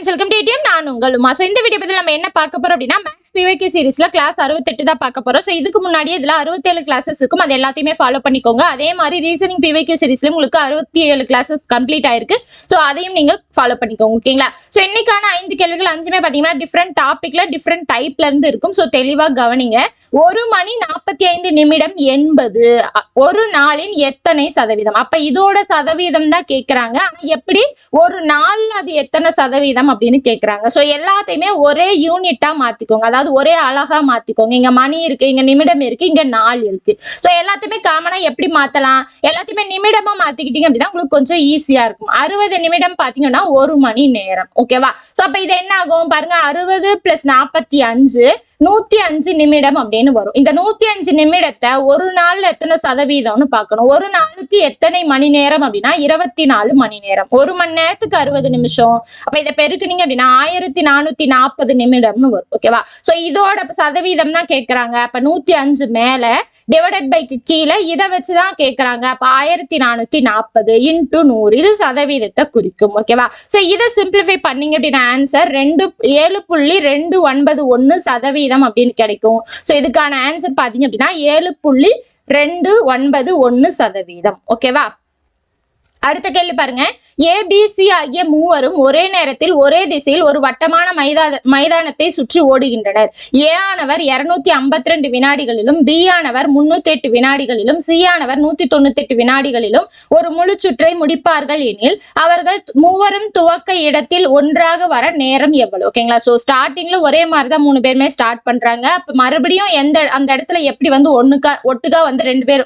Friends, welcome to ATM. நான் உங்கள் Uma. So இந்த வீடியோ பற்றி நம்ம என்ன பார்க்க போறோம் அப்படின்னா, மேக்ஸ் PYQ சீரிஸ்ல கிளாஸ் 68 தான் பார்க்க போறோம். ஸோ இதுக்கு முன்னாடி இதுல 67 கிளாஸஸ் இருக்கும். அது எல்லாத்தையுமே ஃபாலோ பண்ணிக்கோங்க. அதே மாதிரி ரீசனிங் PYQ சீரிஸ்ல உங்களுக்கு 67 கிளாஸஸ் கம்ப்ளீட் ஆயிருக்கு. ஸோ அதையும் நீங்க ஃபாலோ பண்ணிக்கோங்க. ஓகேங்களா? ஸோ இன்னைக்கான 5 கேள்விகள் 5மே பார்த்தீங்கன்னா டிஃப்ரெண்ட் டாபிக்ல டிஃப்ரெண்ட் டைப்ல இருந்து இருக்கும். ஸோ தெளிவா கவனிங்க. 1 மணி 45 நிமிடம் என்பது ஒரு நாளின் எத்தனை சதவீதம்? அப்ப இதோட சதவீதம் தான் கேட்கறாங்க. ஆனா எப்படி ஒரு நாள்ல அது எத்தனை சதவீதம் அப்படின்னு கேக்குறாங்க. சோ எல்லாத்தையுமே ஒரே யூனிட்டா மாத்திக்கோங்க. அதாவது ஒரே அழகா மாத்திக்கோங்க. இங்க மணி இருக்கு, இங்க நிமிடம் இருக்கு, இங்க நாள் இருக்கு. சோ எல்லாத்தையுமே காமனா எப்படி மாத்தலாம்? எல்லாத்தையுமே நிமிடமா மாத்திக்கிட்டீங்க அப்படின்னா உங்களுக்கு கொஞ்சம் ஈஸியா இருக்கும். 60 நிமிடம் பாத்தீங்கன்னா 1 மணி நேரம். ஓகேவா? சோ அப்ப இது என்ன ஆகும் பாருங்க. 60 + 45 105 நிமிடம் அப்படின்னு வரும். இந்த 105 நிமிடத்தை ஒரு நாள்ல எத்தனை சதவீதம்னு பார்க்கணும். ஒரு நாளுக்கு எத்தனை மணி நேரம் அப்படின்னா 24 மணி நேரம். ஒரு மணி நேரத்துக்கு 60 நிமிஷம். அப்ப இதை பெருக்குனீங்க அப்படின்னா 1440 நிமிடம்னு வரும். ஓகேவா? சோ இதோட சதவீதம் தான் கேட்கறாங்க. அப்ப 105 மேல டிவைடட் பைக்கு கீழே இதை வச்சுதான் கேட்கறாங்க. அப்ப 1440 × 100 இது சதவீதத்தை குறிக்கும். ஓகேவா? சோ இதை சிம்பிளிஃபை பண்ணீங்க அப்படின்னா ஆன்சர் 7.291 சதவீதம் அப்படின்னு கிடைக்கும். சோ இதுக்கான ஆன்சர் பாத்தீங்க அப்படின்னா 7.291 சதவீதம். ஓகேவா? அடுத்த கேள்வி பாருங்க. ABC ஆகிய மூவரும் ஒரே நேரத்தில் ஒரே திசையில் ஒரு வட்டமான மைதானத்தை சுற்றி ஓடுகின்றனர். A ஆனவர் 252 வினாடிகளிலும், B ஆனவர் 308 வினாடிகளிலும், C ஆனவர் 198 வினாடிகளிலும் ஒரு முழு சுற்றை முடிப்பார்கள் எனில் அவர்கள் மூவரும் துவக்க இடத்தில் ஒன்றாக வர நேரம் எவ்வளவு? ஓகேங்களா? சோ ஸ்டார்டிங்ல ஒரே மாதிரிதான் 3 பேருமே ஸ்டார்ட் பண்றாங்க. அப்ப மறுபடியும் அந்த இடத்துல எப்படி வந்து ஒட்டுக்கா வந்து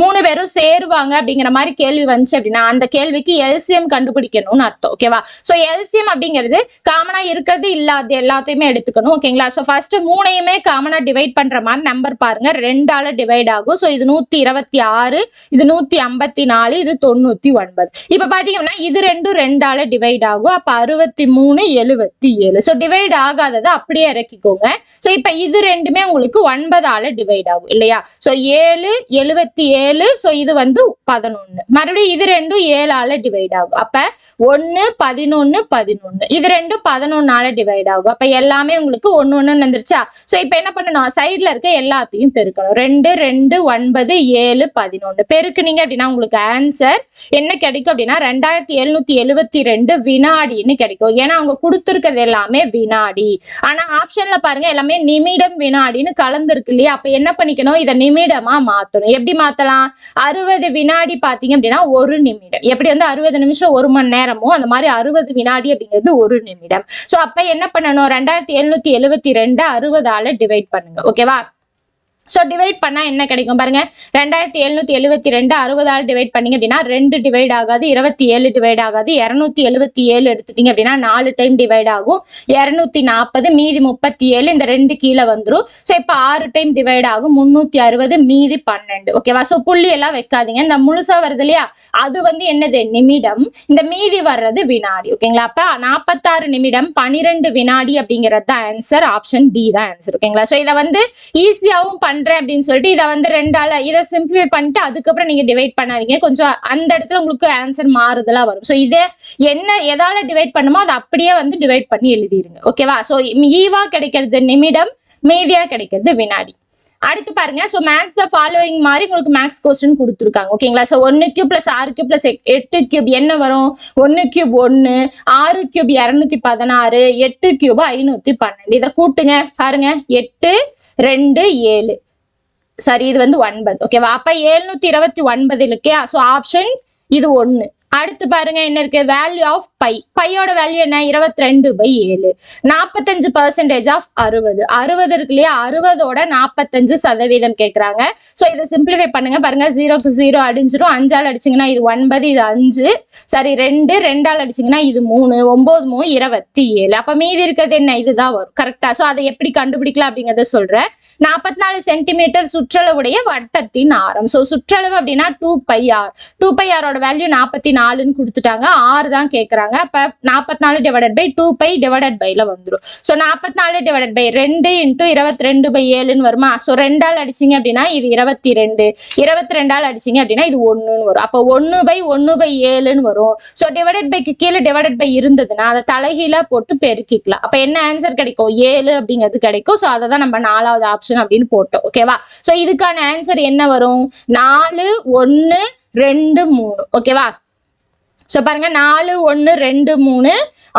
3 பேரும் சேருவாங்க அப்படிங்கிற மாதிரி கேள்வி வந்துச்சு அப்படின்னா அந்த கேள்விக்கு எல்சிஎம் கண்டுபிடிக்கணும்னு அர்த்தம். ஓகேவா? சோ எல்சிஎம் அப்படிங்கிறது காமனா இருக்கிறது இல்லாத எல்லாத்தையுமே எடுத்துக்கணும். ஓகேங்களா? சோ ஃபர்ஸ்ட் 3ஐயுமே காமனா டிவைட் பண்ற மாதிரி நம்பர் பாருங்க. 2ஆல டிவைட் ஆகும். சோ இது 126, இது 154, இது 99. இப்ப பாத்தீங்கன்னா இது 2ஆல டிவைட் ஆகும். அப்ப 63, 77. சோ டிவைட் ஆகாததை அப்படியே இறக்கிக்கோங்க. சோ இப்ப இது ரெண்டுமே உங்களுக்கு 9ஆல டிவைட் ஆகும் இல்லையா? சோ 7, 77. சோ இது வந்து 11. மறுபடியும் இது ரெண்டும் 7ஆல டிவைட் ஆகும். அப்ப 1, 11, 11. இது ரெண்டும் 11ஆல டிவைட் ஆகும். அப்ப எல்லாமே உங்களுக்கு 1 1 வந்துருச்சா? சோ இப்ப என்ன பண்ணணும்? சைட்ல இருக்க எல்லாத்தையும் பெருக்கணும். 2, 2, 9, 7, 11 பெருக்குனீங்க அப்படின்னா உங்களுக்கு ஆன்சர் என்ன கிடைக்கும் அப்படின்னா 2772 வினாடின்னு கிடைக்கும். ஏன்னா அவங்க கொடுத்துருக்கிறது எல்லாமே வினாடி. ஆனா ஆப்ஷன்ல பாருங்க எல்லாமே நிமிடம் வினாடின்னு கலந்துருக்கு இல்லையா? அப்ப என்ன பண்ணிக்கணும்? இதை நிமிடமா மாத்தணும். எப்படி மாத்தலாம்? 60 வினாடி பாத்தீங்க அப்படின்னா 1 நிமிடம். எப்படி வந்து 60 நிமிஷம் 1 மணி நேரமோ அந்த மாதிரி 60 வினாடி அப்படிங்கிறது 1 நிமிடம். சோ அப்ப என்ன பண்ணணும்? 2772 60ஆல டிவைட் பண்ணுங்க. ஓகேவா? சோ டிவைட் பண்ணா என்ன கிடைக்கும் பாருங்க. 2772 60ஆல டிவைட் பண்ணீங்க அப்படின்னா 2 டிவைட் ஆகாது, 27 டிவைட் ஆகாது, 277 எடுத்துட்டீங்க அப்படின்னா 4 டைம் டிவைட் ஆகும், 240, மீதி 37, இந்த 2 கீழே வந்துரும். சோ இப்ப 6 டைம் டிவைட் ஆகும், 360, மீதி 12. ஓகேவா? சோ புள்ளி எல்லாம் வைக்காதீங்க. இந்த முழுசா வருது இல்லையா? அது வந்து என்னது? நிமிடம். இந்த மீதி வர்றது வினாடி. ஓகேங்களா? அப்ப 46 நிமிடம் 12 வினாடி அப்படிங்கிறது தான் ஆன்சர். ஆப்ஷன் டி தான் ஆன்சர். ஓகேங்களா? சோ இதை வந்து ஈஸியாவும் பண்றேன் அப்படின்னு சொல்லிட்டு இதை வந்து 2ஆல இதை சிம்பிளிஃபை பண்ணிட்டு அதுக்கப்புறம் நீங்க டிவைட் பண்ணாதீங்க. கொஞ்சம் அந்த இடத்துல உங்களுக்கு ஆன்சர் மாறுதலா வரும். சோ இதை எதால டிவைட் பண்ணுமோ அதை அப்படியே வந்து டிவைட் பண்ணி எழுதிருங்க. ஓகேவா? சோ ஈவா கிடைக்கிறது நிமிடம், மீதியா கிடைக்கிறது வினாடி. அடுத்து பாருங்க. சோ மேக்ஸ் த ஃபாலோயிங் மாதிரி உங்களுக்கு மேக்ஸ் கொஸ்டின் கொடுத்துருக்காங்க. ஓகேங்களா? சோ 1³ + 6³ + 8³ என்ன வரும்? 1³ 1, 6³ 216, 8³ 512. இதை கூட்டுங்க பாருங்க. 8, 2, 7. சரி, இது வந்து 9. ஓகேவா? அப்ப 729 இல்லையா? சோ ஆப்ஷன் இது 1. அடுத்து பாருங்க என்ன இருக்கு? Value of pi. பையோட வேல்யூ என்ன? 22/7. 45% ஆஃப் 60. 60 இருக்கு இல்லையா? 60ஓட 45% கேட்கறாங்க. சோ இதை சிம்பிளிஃபை பண்ணுங்க பாருங்க. 0க்கு 0 அடிஞ்சிரும். 5ஆல அடிச்சீங்கன்னா இது 9, இது 5. சரி, 2, 2ஆல அடிச்சீங்கன்னா இது 3, 9, 3, 27. அப்ப மீதி இருக்கிறது என்ன? இதுதான் வரும். கரெக்டா? சோ அதை எப்படி கண்டுபிடிக்கலாம் அப்படிங்கறத சொல்றேன். 44 சென்டிமீட்டர் சுற்றளவுடைய வட்டத்தின் ஆரம். சோ சுற்றளவு அப்படின்னா 2πr. 2πr ஓட வேல்யூ 44. 4ன்னு கொடுத்துட்டாங்க, 6 தான் கேட்குறாங்க. அப்போ 44 டிவைடட் பை 2π டிவைடட் பைல வந்துடும். ஸோ 44 டிவைடட் பை 2 இன்ட்டு 22/7ன்னு வருமா? ஸோ 2ஆல் அடிச்சிங்க அப்படின்னா இது 22, 22ஆல் அடிச்சிங்க அப்படின்னா இது 1ன்னு வரும். அப்போ 1/1/7ன்னு வரும். ஸோ டிவைடட் பைக்கு கீழே டிவைடட் பை இருந்ததுன்னா அதை தலைகீழா போட்டு பெருக்கிக்கலாம். அப்போ என்ன ஆன்சர் கிடைக்கும்? 7 அப்படிங்கிறது கிடைக்கும். ஸோ அதை தான் நம்ம 4வது ஆப்ஷன் அப்படின்னு போட்டோம். ஓகேவா? ஸோ இதுக்கான ஆன்சர் என்ன வரும்? 4 1 2 3. ஓகேவா? ஸோ பாருங்க 4 1 2 3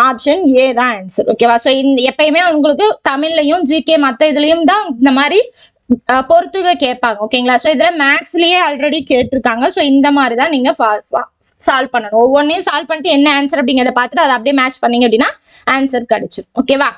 ஆப்ஷன் ஏ தான் ஆன்சர். ஓகேவா? ஸோ எப்பயுமே உங்களுக்கு தமிழ்லையும் ஜிகே மற்ற இதுலயும் தான் இந்த மாதிரி பொறுத்துக கேட்பாங்க. ஓகேங்களா? ஸோ இதுல மேக்ஸ்லயே ஆல்ரெடி கேட்டிருக்காங்க. ஸோ இந்த மாதிரி தான் நீங்க சால்வ் பண்ணணும். ஒவ்வொன்றையும் சால்வ் பண்ணிட்டு என்ன ஆன்சர் அப்படிங்கிறத பார்த்துட்டு அதை அப்படியே மேட்ச் பண்ணீங்க அப்படின்னா ஆன்சர் கிடைச்சிடும். ஓகேவா?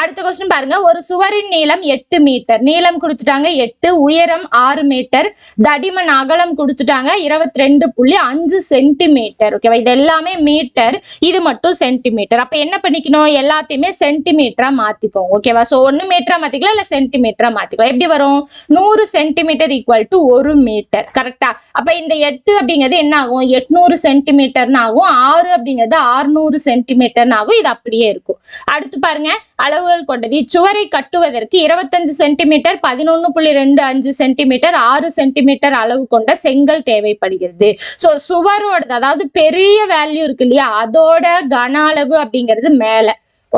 அடுத்த கொஸ்டின் பாருங்க. ஒரு சுவரின் நீளம் 8 மீட்டர், நீளம் கொடுத்துட்டாங்க 8, உயரம் 6 மீட்டர், தடிமன் அகலம் கொடுத்துட்டாங்க 22.5 சென்டிமீட்டர். ஓகேவா? இது எல்லாமே மீட்டர், இது மட்டும் சென்டிமீட்டர். அப்ப என்ன பண்ணிக்கணும்? எல்லாத்தையுமே சென்டிமீட்டரா மாத்திக்கோங்க. ஓகேவா? சோ 1 மீட்டரா மாத்திக்கலாம், இல்ல சென்டிமீட்டரா மாத்திக்கலாம். எப்படி வரும்? 100 சென்டிமீட்டர் ஈக்குவல் டு 1 மீட்டர். கரெக்டா? அப்ப இந்த 8 அப்படிங்கிறது என்ன ஆகும்? 800 சென்டிமீட்டர்னு ஆகும். 6 அப்படிங்கிறது 600 சென்டிமீட்டர்னு ஆகும். இது அப்படியே இருக்கும். அடுத்து பாருங்க, அளவுகள் கொண்டது. இச்சுவரை கட்டுவதற்கு 25 சென்டிமீட்டர், 11.25 சென்டிமீட்டர், 6 சென்டிமீட்டர் அளவு கொண்ட செங்கல் தேவைப்படுகிறது. சோ சுவரோட, அதாவது பெரிய வேல்யூ இருக்கு இல்லையா, அதோட கன அளவு அப்படிங்கிறது மேல.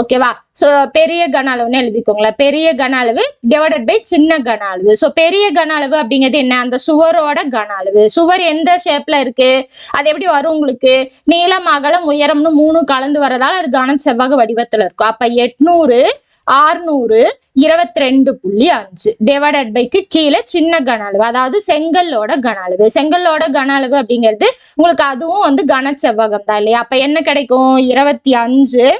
ஓகேவா? சோ பெரிய கன அளவுன்னு எழுதிக்கோங்களேன். பெரிய கன அளவு டிவைடட் பை சின்ன கன அளவு. சோ பெரிய கன அளவு அப்படிங்கிறது என்ன? அந்த சுவரோட கன அளவு. சுவர் எந்த ஷேப்ல இருக்கு? அது எப்படி வரும் உங்களுக்கு? நீளம் அகலம் உயரம்னு 3 கலந்து வரதால அது கன செவ்வக வடிவத்துல இருக்கும். அப்ப 800 600 22.5 டிவைடட் பைக்கு கீழே சின்ன கன அளவு, அதாவது செங்கல்லோட கன அளவு. செங்கல்லோட கன அளவு அப்படிங்கிறது உங்களுக்கு அதுவும் வந்து கன செவ்வகம் தான் இல்லையா? அப்ப என்ன கிடைக்கும்? 25,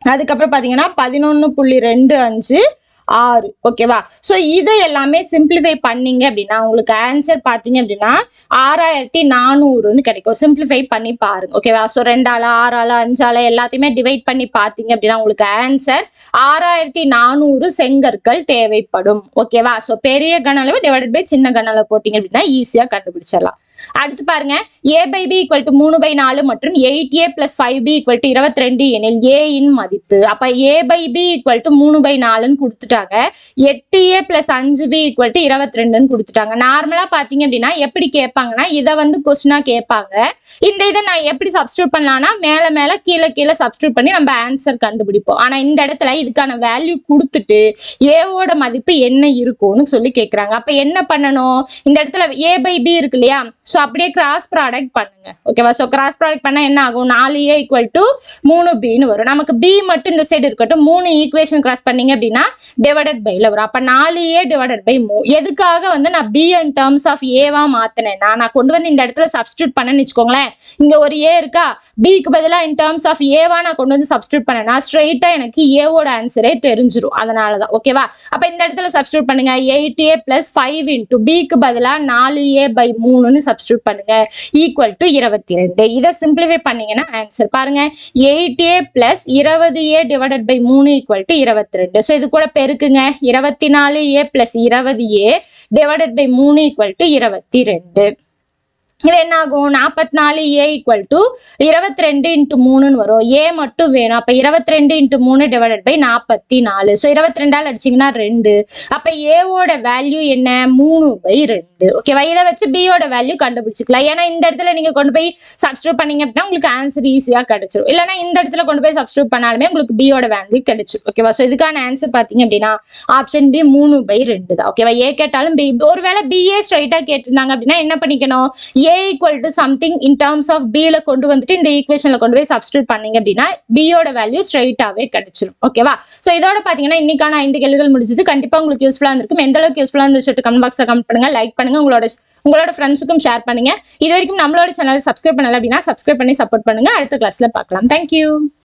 அதுக்கப்புறம் பாத்தீங்கன்னா 11.25 6. ஓகேவா? சோ இதை எல்லாமே சிம்பிளிஃபை பண்ணீங்க அப்படின்னா உங்களுக்கு ஆன்சர் பாத்தீங்க அப்படின்னா 6400ன்னு கிடைக்கும். சிம்பிளிஃபை பண்ணி பாருங்க. ஓகேவா? சோ 2ஆல 6ஆல 5ஆல எல்லாத்தையுமே டிவைட் பண்ணி பாத்தீங்க அப்படின்னா உங்களுக்கு ஆன்சர் 6400 செங்கற்கள் தேவைப்படும். ஓகேவா? சோ பெரிய கன அளவு டிவைடட் பை சின்ன கன அளவு போட்டீங்க அப்படின்னா ஈஸியா கண்டுபிடிச்சிடலாம். அடுத்து பாருங்க, a by b = 3/4 மற்றும் 8a + 5b = 22 எனில் a இன் மதிப்பு. அப்ப a by b = 3/4ன்னு கொடுத்துட்டாங்க, 8a + 5b = 22ன்னு கொடுத்துட்டாங்க. நார்மலா பாத்தீங்க அப்படின்னா எப்படி கேட்பாங்கன்னா இதை வந்து கொஸ்டினா கேட்பாங்க. இந்த இதை நான் எப்படி சப்ஸ்டியூட் பண்ணலாம்னா மேல மேல கீழே கீழே சப்ஸ்டியூட் பண்ணி நம்ம ஆன்சர் கண்டுபிடிப்போம். ஆனா இந்த இடத்துல இதுக்கான வேல்யூ கொடுத்துட்டு ஏவோட மதிப்பு என்ன இருக்கும்னு சொல்லி கேட்கறாங்க. அப்ப என்ன பண்ணணும்? இந்த இடத்துல a by b இருக்கு இல்லையா, சோ அப்படியே கிராஸ் ப்ராடக்ட் பண்ணுங்க. ஓகேவா? சோ கிராஸ் ப்ராடக்ட் பண்ணா என்ன ஆகும்? 4a = 3bன்னு வரும். நமக்கு b மட்டும் இந்த சைடு இருக்கட்டும், 3 ஈக்குவேஷன் கிராஸ் பண்ணீங்க அப்படின்னா டிவைடட் பைல வரும். அப்ப 4a டிவைடட் பை 3. எதுக்காக வந்து நான் b in terms of a வா மாத்தினேன்னா, நான் கொண்டு வந்து இந்த இடத்துல சப்ஸ்டியூட் பண்ணேன்னு வச்சுக்கோங்களேன், இங்க ஒரு a இருக்கா, b க்கு பதிலா in terms of a வா நான் கொண்டு வந்து சப்ஸ்டியூட் பண்ணேன்னா ஸ்ட்ரெயிட்டா எனக்கு a ஓட ஆன்சரே தெரிஞ்சிரும். அதனாலதான். ஓகேவா? அப்ப இந்த இடத்துல சப்ஸ்டியூட் பண்ணுங்க. 8a + 5 * b க்கு பதிலா 4a/3ன்னு சப்ஸ்டியூட் பண்ணுங்க ஈக்குவல் டு 22. இதை சிம்பிளிஃபை பண்ணீங்கன்னா ஆன்சர் பாருங்க, 8a + 20a divided by 3 = 22. So இது கூட பெருக்குங்க, 24a + 20a டிவைடட் பை 3 = 22. இது என்ன ஆகும்? 44a = 22 × 3ன்னு வரும். a மட்டும் வேணும். அப்ப 22 × 3 டிவைடட் பை 44. ஸோ 22ஆல் அடிச்சிங்கன்னா 2. அப்ப a ஓட வேல்யூ என்ன? 3/2. ஓகேவா? இதை வச்சு b ஓட வேல்யூ கண்டுபிடிச்சிக்கலாம். ஏன்னா இந்த இடத்துல நீங்க கொண்டு போய் சப்ஸ்டியூட் பண்ணீங்க அப்படின்னா உங்களுக்கு ஆன்சர் ஈஸியா கிடைச்சிடும். இல்லைன்னா இந்த இடத்துல கொண்டு போய் சப்ஸ்டியூட் பண்ணாலுமே உங்களுக்கு b ஓட வேல்யூ கிடைச்சிடும். ஓகேவா? ஸோ இதுக்கான ஆன்சர் பாத்தீங்க அப்படின்னா ஆப்ஷன் பி 3/2 தான். ஓகேவா? a கேட்டாலும் b. ஒருவேளை b ஸ்ட்ரைட்டா கேட்டிருந்தாங்க அப்படின்னா என்ன பண்ணிக்கணும்? a = something in terms of b ல கொண்டு வந்துட்டு இந்த ஈக்குவேஷன்ல கொண்டு போய் சப்ஸ்டியூட் பண்ணீங்க அப்படின்னா b ஓட வேல்யூ ஸ்ட்ரைட்டாவே கிடைச்சிடும். ஓகேவா? சோ இதோட பாத்தீங்கன்னா இன்னைக்கான 5 கேள்விகள் முடிஞ்சது. கண்டிப்பா உங்களுக்கு யூஸ்ஃபுல்லா இருந்திருக்கும். எந்த அளவுக்கு யூஸ்ஃபுல்லா இருந்துச்சு கமெண்ட் பாக்ஸ்ல கமெண்ட் பண்ணுங்க, லைக் பண்ணுங்க, உங்களோட ஃப்ரெண்ட்ஸுக்கும் ஷேர் பண்ணுங்க. இது வரைக்கும் நம்மளோட சேனலை சப்ஸ்கிரைப் பண்ணல அப்படின்னா சப்ஸ்கிரைப் பண்ணி சப்போர்ட் பண்ணுங்க. அடுத்த கிளாஸ்ல பார்க்கலாம். தேங்க்யூ.